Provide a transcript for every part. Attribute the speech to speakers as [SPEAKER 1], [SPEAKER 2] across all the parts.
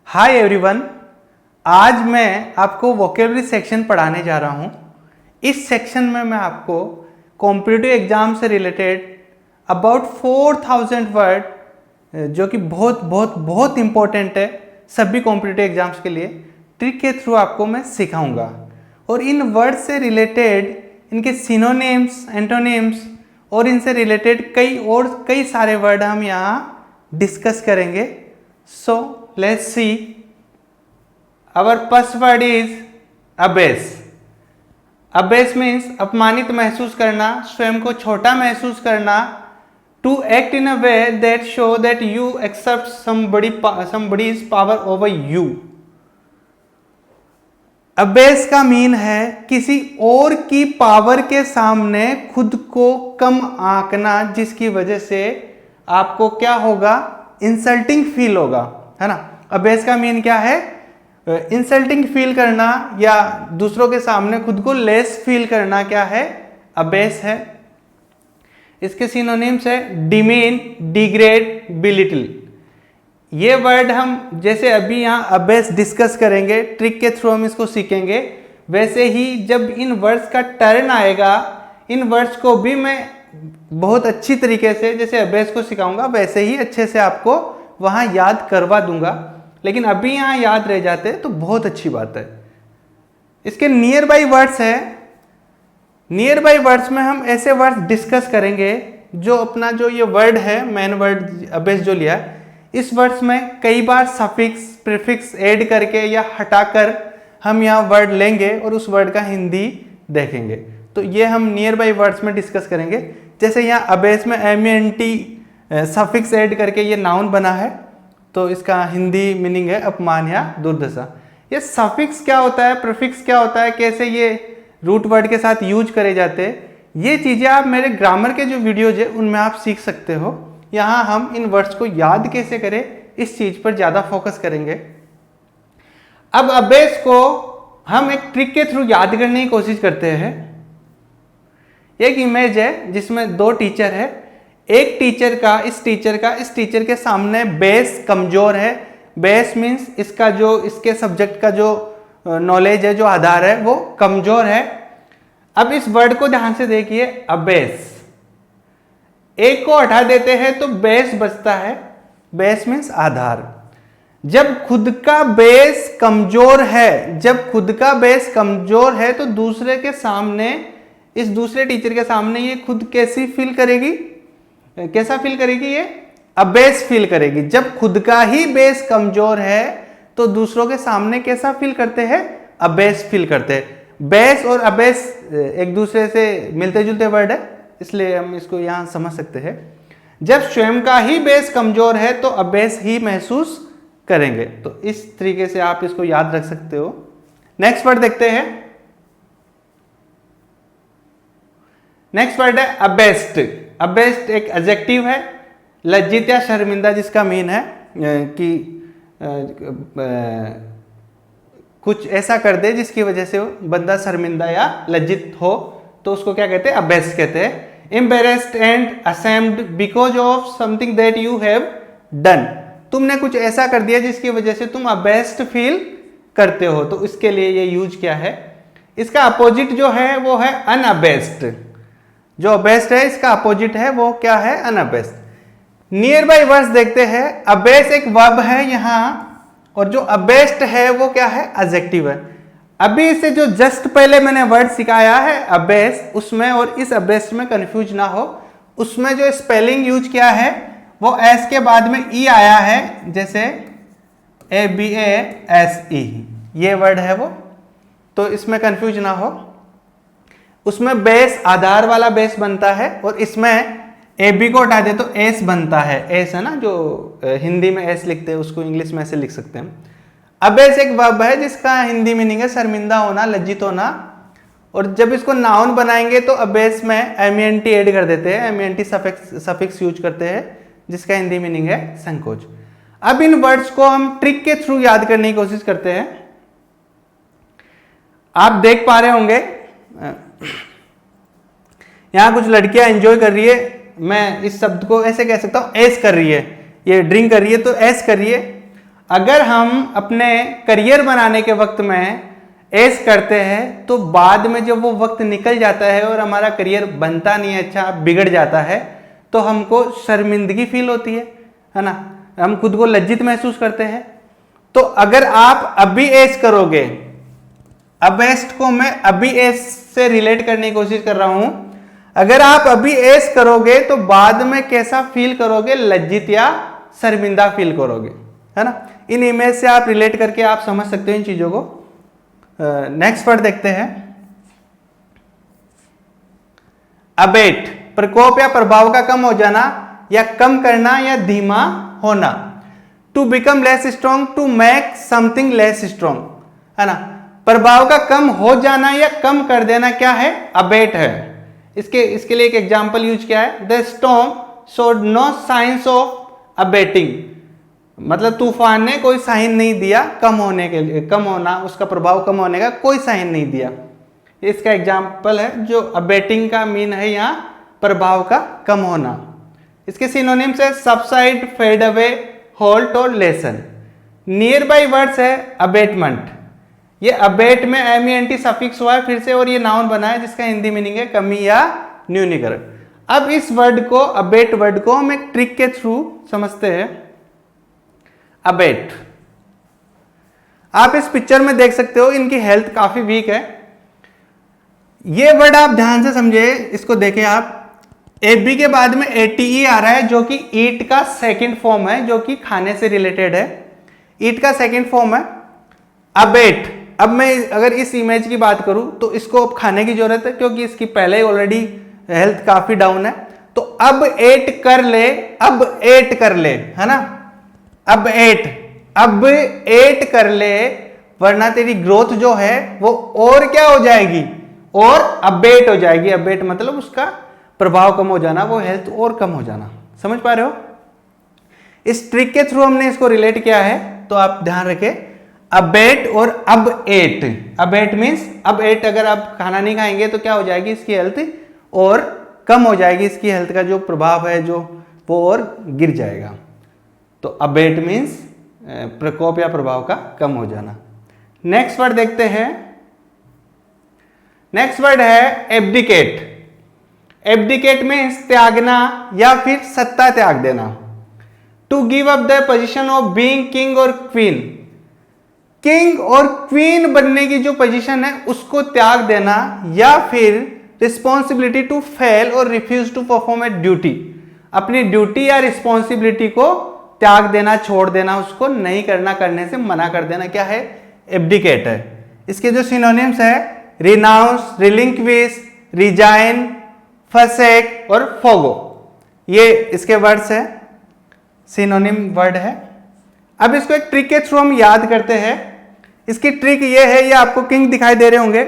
[SPEAKER 1] Hi everyone, आज मैं आपको वोकेबलरी सेक्शन पढ़ाने जा रहा हूँ। इस सेक्शन में मैं आपको कॉम्पिटिटिव एग्जाम से रिलेटेड अबाउट 4000 वर्ड जो कि बहुत इम्पोर्टेंट है सभी कॉम्पिटिटिव एग्जाम्स के लिए, ट्रिक के थ्रू आपको मैं सिखाऊंगा। और इन वर्ड से रिलेटेड इनके सिनोनिम्स, एंटोनिम्स और इनसे रिलेटेड कई सारे वर्ड हम यहाँ डिस्कस करेंगे। सो let's see. Our first word is abase. Abase means अपमानित महसूस करना, स्वयं को छोटा महसूस करना। To act in a way that show that you accept somebody's power over you. Abyss का मीन है किसी और की पावर के सामने खुद को कम आंकना, जिसकी वजह से आपको क्या होगा, इंसल्टिंग फील होगा, है ना। अबेस का मीन क्या है, इंसल्टिंग फील करना या दूसरों के सामने खुद को लेस फील करना, क्या है, अबेस है। इसके सिनोनिम्स है डिमीन, डिग्रेड, बिलिटल। ये वर्ड हम जैसे अभी यहाँ अबेस डिस्कस करेंगे, ट्रिक के थ्रू हम इसको सीखेंगे, वैसे ही जब इन वर्ड्स का टर्न आएगा, इन वर्ड्स को भी मैं बहुत अच्छी तरीके से जैसे अबेस को सिखाऊंगा वैसे ही अच्छे से आपको वहाँ याद करवा दूंगा। लेकिन अभी यहाँ याद रह जाते तो बहुत अच्छी बात है। इसके नियर बाई वर्ड्स है। नियर बाई वर्ड्स में हम ऐसे वर्ड्स डिस्कस करेंगे जो अपना जो ये वर्ड है, मेन वर्ड अबेस जो लिया, इस वर्ड्स में कई बार सफिक्स, प्रीफिक्स ऐड करके या हटाकर हम यहाँ वर्ड लेंगे और उस वर्ड का हिंदी देखेंगे। तो ये हम नियर बाई वर्ड्स में डिस्कस करेंगे। जैसे यहाँ अबेस में MENT सफिक्स ऐड करके ये नाउन बना है, तो इसका हिंदी मीनिंग है अपमान या दुर्दशा। ये सफिक्स क्या होता है, प्रीफिक्स क्या होता है, कैसे ये रूट वर्ड के साथ यूज करे जाते हैं, ये चीज़ें आप मेरे ग्रामर के जो वीडियोज है उनमें आप सीख सकते हो। यहाँ हम इन वर्ड्स को याद कैसे करें, इस चीज पर ज़्यादा फोकस करेंगे। अब अबेस को हम एक ट्रिक के थ्रू याद करने की कोशिश करते हैं। एक इमेज है जिसमें दो टीचर है। एक टीचर का इस टीचर के सामने बेस कमजोर है। बेस मीन्स इसका जो इसके सब्जेक्ट का जो नॉलेज है, जो आधार है, वो कमजोर है। अब इस वर्ड को ध्यान से देखिए, अबेस। एक को हटा देते हैं तो बेस बचता है। बेस मीन्स आधार। जब खुद का बेस कमजोर है, तो दूसरे के सामने, इस दूसरे टीचर के सामने ये खुद कैसी फील करेगी, कैसा फील करेगी, ये अबेस फील करेगी। जब खुद का ही बेस कमजोर है तो दूसरों के सामने कैसा फील करते हैं, अबेस फील करते हैं। बेस और अबेस एक दूसरे से मिलते जुलते वर्ड है, इसलिए हम इसको यहां समझ सकते हैं। जब स्वयं का ही बेस कमजोर है तो अबेस ही महसूस करेंगे। तो इस तरीके से आप इसको याद रख सकते हो। नेक्स्ट वर्ड देखते हैं। नेक्स्ट वर्ड है अबेस्ट। अबेस्ट एक एडजेक्टिव है, लज्जित या शर्मिंदा, जिसका मीन है कि कुछ ऐसा कर दे जिसकी वजह से बंदा शर्मिंदा या लज्जित हो, तो उसको क्या कहते हैं, अबेस्ट कहते हैं। Embarrassed and ashamed because of something that you have done. तुमने कुछ ऐसा कर दिया जिसकी वजह से तुम अबेस्ट फील करते हो, तो इसके लिए ये यूज किया है। इसका अपोजिट जो है वो है अनअबेस्ट। जो अबेस्ट है इसका अपोजिट है वो क्या है, अनअबेस्ट। नियर बाई वर्ड्स देखते हैं। अबेस एक वर्ब है यहाँ, और जो अबेस्ट है वो क्या है, एडजेक्टिव है। अभी से जो जस्ट पहले मैंने वर्ड सिखाया है अबेस, उसमें और इस अबेस्ट में कंफ्यूज ना हो। उसमें जो स्पेलिंग यूज किया है वो एस के बाद में ई आया है, जैसे ABASE, ये वर्ड है वो, तो इसमें कंफ्यूज ना हो। उसमें बेस आधार वाला बेस बनता है, और इसमें AB को हटा दे तो एस बनता है। एस है ना, जो हिंदी में एस लिखते हैं उसको इंग्लिश में ऐसे लिख सकते हैं। अबेस एक वर्ब है जिसका हिंदी मीनिंग है शर्मिंदा होना, लज्जित होना। और जब इसको नाउन बनाएंगे तो अबेस में MENT ऐड कर देते हैं। MENT सफिक्स यूज करते हैं, जिसका हिंदी मीनिंग है संकोच। अब इन वर्ड्स को हम ट्रिक के थ्रू याद करने की कोशिश करते हैं। आप देख पा रहे होंगे यहां कुछ लड़कियां एंजॉय कर रही है। मैं इस शब्द को ऐसे कह सकता हूं, एस कर रही है। ये ड्रिंक कर रही है तो एस कर रही है। अगर हम अपने करियर बनाने के वक्त में ऐश करते हैं तो बाद में जब वो वक्त निकल जाता है और हमारा करियर बनता नहीं है, अच्छा बिगड़ जाता है, तो हमको शर्मिंदगी फील होती है ना, हम खुद को लज्जित महसूस करते हैं। तो अगर आप अभी ऐश करोगे, अब ऐश को मैं अभी ऐश से रिलेट करने की कोशिश कर रहा हूं, अगर आप अभी ऐश करोगे तो बाद में कैसा फील करोगे, लज्जित या शर्मिंदा फील करोगे, है ना। इन इमेज से आप रिलेट करके आप समझ सकते हो इन चीजों को। नेक्स्ट वर्ड देखते हैं, अबेट, प्रकोप या प्रभाव का कम हो जाना या कम करना या धीमा होना। To become less strong, to make something less strong, है ना। प्रभाव का कम हो जाना या कम कर देना क्या है, अबेट है। इसके लिए एक एग्जांपल यूज किया है, द स्टॉर्म शोड नो साइंस ऑफ अबेटिंग, मतलब तूफान ने कोई साइन नहीं दिया कम होने के लिए, कम होना, उसका प्रभाव कम होने का कोई साइन नहीं दिया। इसका एग्जाम्पल है जो अबेटिंग का मीन है यहाँ प्रभाव का कम होना। इसके सिनोनिम्स है सबसाइड, फेड अवे, होल्ट और लेसन। नियर बाई वर्ड्स है अबेटमेंट, ये अबेट में एम-ई-एन-टी सफिक्स हुआ है फिर से और ये नाउन बना है जिसका हिंदी मीनिंग है कमी या न्यूनीकरण। अब इस वर्ड को, अबेट वर्ड को हम एक ट्रिक के थ्रू समझते हैं। अबेट, आप इस पिक्चर में देख सकते हो इनकी हेल्थ काफी वीक है। ये वर्ड आप ध्यान से समझे, इसको देखें आप, एबी के बाद में एटीई आ रहा है जो कि ईट का सेकंड फॉर्म है, जो कि खाने से रिलेटेड है, ईट का सेकंड फॉर्म है। अबेट, अब मैं अगर इस इमेज की बात करूं तो इसको अब खाने की जरूरत है क्योंकि इसकी पहले ऑलरेडी हेल्थ काफी डाउन है, तो अब एट कर ले, अब एट कर ले, है ना, अब एट कर ले, वरना तेरी ग्रोथ जो है वो और क्या हो जाएगी, और अबेट हो जाएगी। अबेट मतलब उसका प्रभाव कम हो जाना, वो हेल्थ और कम हो जाना। समझ पा रहे हो? इस ट्रिक के थ्रू हमने इसको रिलेट किया है, तो आप ध्यान रखें, अबेट और अब एट। अबेट मीन्स अब एट, अगर आप खाना नहीं खाएंगे तो क्या हो जाएगी, इसकी हेल्थ और कम हो जाएगी, इसकी हेल्थ का जो प्रभाव है जो वो और गिर जाएगा। तो अबेट मीन्स प्रकोप या प्रभाव का कम हो जाना। नेक्स्ट वर्ड देखते हैं, नेक्स्ट वर्ड है एब्डिकेट। एब्डिकेट मीन्स त्यागना या फिर सत्ता त्याग देना। To give up the position of being king और क्वीन, किंग और क्वीन बनने की जो पोजीशन है उसको त्याग देना, या फिर रिस्पॉन्सिबिलिटी टू फेल और refuse to perform a duty, अपनी ड्यूटी या रिस्पॉन्सिबिलिटी को त्याग देना, छोड़ देना, उसको नहीं करना, करने से मना कर देना, क्या है, एब्डिकेट है। इसके जो सिनोनिम्स है रिनाउंस, रिलिंक्विश, रिजाइन, फसेक और फोगो, ये इसके वर्ड्स है, सिनोनिम वर्ड है। अब इसको एक ट्रिक के थ्रू हम याद करते हैं। इसकी ट्रिक ये है, ये आपको किंग दिखाई दे रहे होंगे।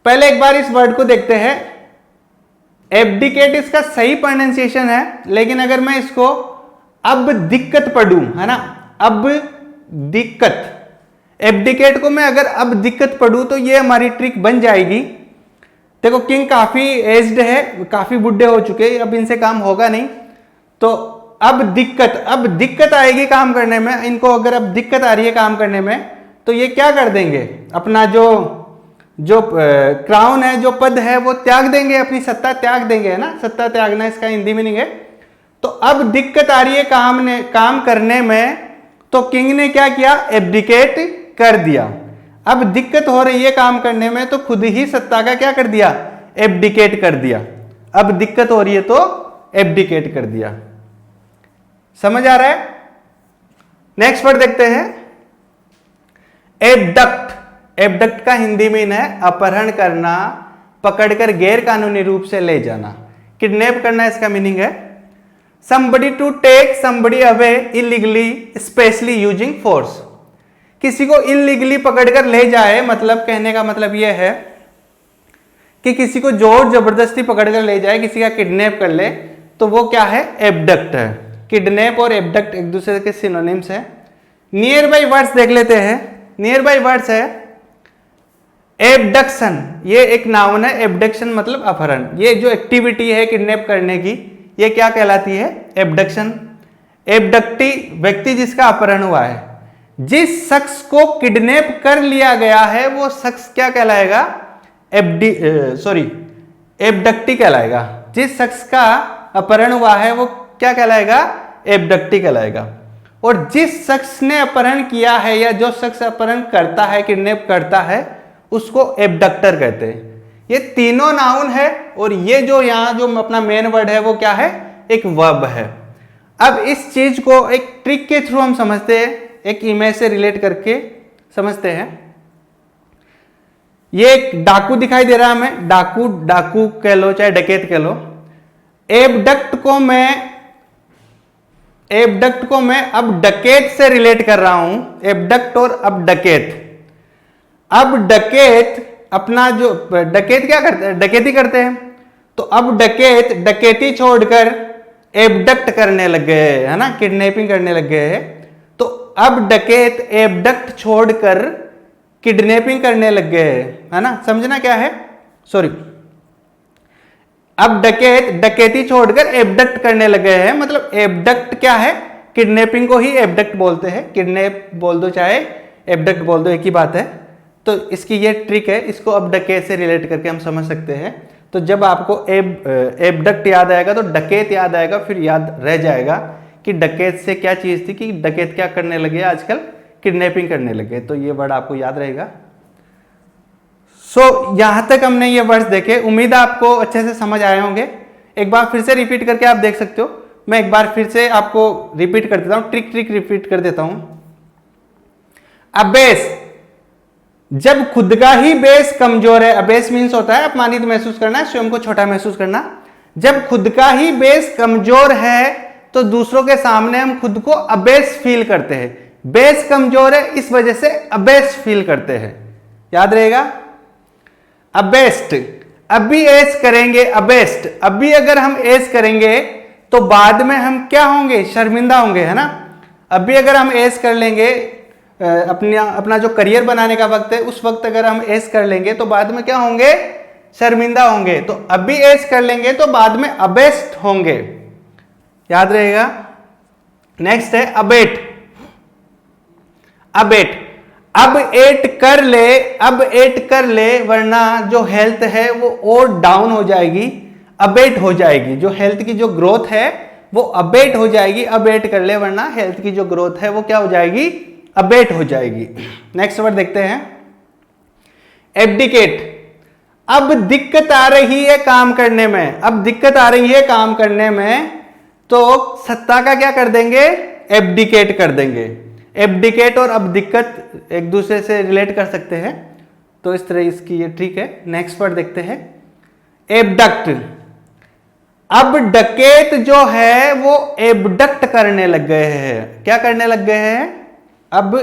[SPEAKER 1] पहले एक बार इस वर्ड को देखते हैं। एब्डिकेट इसका सही प्रोनाउंसिएशन है, लेकिन अगर मैं इसको अब दिक्कत पढ़ूं, है ना, अब दिक्कत, एब्डिकेट को मैं अगर अब दिक्कत पढ़ूं तो ये हमारी ट्रिक बन जाएगी। देखो किंग काफी एज्ड है, काफी बुढ़े हो चुके हैं, अब इनसे काम होगा नहीं, तो अब दिक्कत आएगी काम करने में इनको। अगर अब दिक्कत आ रही है काम करने में तो ये क्या कर देंगे, अपना जो क्राउन है, जो पद है वो त्याग देंगे, अपनी सत्ता त्याग देंगे, है ना, सत्ता त्यागना इसका हिंदी मीनिंग है। तो अब दिक्कत आ रही है काम करने में, तो किंग ने क्या किया, एब्डिकेट कर दिया। अब दिक्कत हो रही है काम करने में तो खुद ही सत्ता का क्या कर दिया, एब्डिकेट कर दिया। अब दिक्कत हो रही है तो एब्डिकेट कर दिया। समझ आ रहा है? नेक्स्ट वर्ड देखते हैं, एबडक्ट। एबडक्ट का हिंदी मीन है अपहरण करना, पकड़कर गैर कानूनी रूप से ले जाना, किडनैप करना इसका मीनिंग है। somebody to take somebody away illegally, especially using force, किसी को इलीगली पकड़कर ले जाए, मतलब कहने का मतलब यह है कि किसी को जोर जबरदस्ती पकड़कर ले जाए, किसी का किडनैप कर ले, तो वो क्या है, एबडक्ट है। किडनैप और एबडक्ट एक दूसरे के सिनोनिम्स है। नियर बाई वर्ड्स देख लेते हैं। नियर बाई वर्ड्स है एबडक्शन, ये एक नाउन है, एबडक्शन मतलब अपहरण। ये जो एक्टिविटी है किडनैप करने की, ये क्या कहलाती है, एबडक्शन। एबडक्टी व्यक्ति जिसका अपहरण हुआ है, जिस शख्स को किडनैप कर लिया गया है वो शख्स क्या कहलाएगा? एबडक्टी कहलाएगा। जिस शख्स का अपहरण हुआ है वो क्या कहलाएगा? एबडक्टी कहलाएगा। और जिस शख्स ने अपहरण किया है या जो शख्स अपहरण करता है, किडनैप करता है, उसको एबडक्टर कहते हैं। ये तीनों नाउन है और ये जो यहां जो अपना मेन वर्ड है वो क्या है? एक वर्ब है। अब इस चीज को एक ट्रिक के थ्रू हम समझते हैं, एक इमेज से रिलेट करके समझते हैं। ये एक डाकू दिखाई दे रहा है हमें, डाकू कह लो चाहे डकैत कह लो। एबडक्ट को मैं अब डकैत से रिलेट कर रहा हूं, एबडक्ट और अब डकैत। अब डकैत अपना जो डकैत क्या करते हैं? डकैती करते हैं। तो अब डकैत डकैती छोड़कर एबडक्ट करने लग गए है ना, किडनैपिंग करने लग गए हैं। तो अब डकैत एबडक्ट छोड़कर किडनैपिंग करने लग गए है ना, समझना क्या है? सॉरी, अब डकैत डकैती छोड़कर एबडक्ट करने लग गए हैं। मतलब एबडक्ट क्या है? किडनैपिंग को ही एबडक्ट बोलते हैं। किडनैप बोल दो चाहे एबडक्ट बोल दो, एक ही बात है। तो इसकी ये ट्रिक है, इसको अब डकैत से रिलेट करके हम समझ सकते हैं। तो जब आपको एबडक्ट याद आएगा तो डकैत याद आएगा, फिर याद रह जाएगा कि डकैत से क्या चीज थी, कि डकैत क्या करने लगे आजकल? किडनैपिंग करने लगे। तो ये वर्ड आपको याद रहेगा। यहां तक हमने ये वर्ड्स देखे, उम्मीद है आपको अच्छे से समझ आए होंगे। एक बार फिर से रिपीट करके आप देख सकते हो। मैं एक बार फिर से आपको रिपीट कर देता हूं, ट्रिक रिपीट कर देता हूं। अबेस, जब खुद का ही बेस कमजोर है, अबेस मीन्स होता है अपमानित महसूस करना, स्वयं को छोटा महसूस करना। जब खुद का ही बेस कमजोर है तो दूसरों के सामने हम खुद को अबेस फील करते हैं। बेस कमजोर है इस वजह से अबेस फील करते हैं, याद रहेगा। अबेस्ट, अभी एस करेंगे, अबेस्ट, अभी अगर हम एस करेंगे तो बाद में हम क्या होंगे? शर्मिंदा होंगे, है ना। अभी अगर हम एस कर लेंगे, अपना जो करियर बनाने का वक्त है उस वक्त अगर हम एस कर लेंगे तो बाद में क्या होंगे? शर्मिंदा होंगे। तो अभी एस कर लेंगे तो बाद में अबेस्ट होंगे, याद रहेगा। नेक्स्ट है अबेट। अबेट, अब एट कर ले वरना जो हेल्थ है वो और डाउन हो जाएगी, अबेट हो जाएगी। जो हेल्थ की जो ग्रोथ है वो अबेट हो जाएगी। अबेट कर ले वरना हेल्थ की जो ग्रोथ है वो क्या हो जाएगी? अबेट हो जाएगी। नेक्स्ट वर्ड देखते हैं, एब्डिकेट। अब दिक्कत आ रही है काम करने में, अब दिक्कत आ रही है काम करने में तो सत्ता का क्या कर देंगे? एब्डिकेट कर देंगे। एब्डिकेट और अब दिक्कत एक दूसरे से रिलेट कर सकते हैं, तो इस तरह इसकी ये ट्रिक है। नेक्स्ट वर्ड देखते हैं, एबडक्ट। अब डकैत जो है वो एबडक्ट करने लग गए हैं। क्या करने लग गए हैं? अब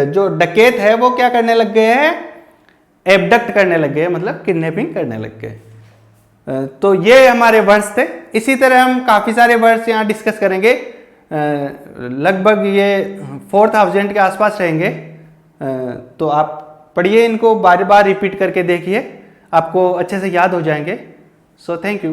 [SPEAKER 1] जो डकैत है वो क्या करने लग गए हैं? एबडक्ट करने लग गए, मतलब किडनैपिंग करने लग गए। तो ये हमारे वर्ड्स थे। इसी तरह हम काफी सारे वर्ड्स यहाँ डिस्कस करेंगे। लगभग ये 4000 के आसपास रहेंगे। तो आप पढ़िए इनको, बार बार रिपीट करके देखिए, आपको अच्छे से याद हो जाएंगे। So thank you.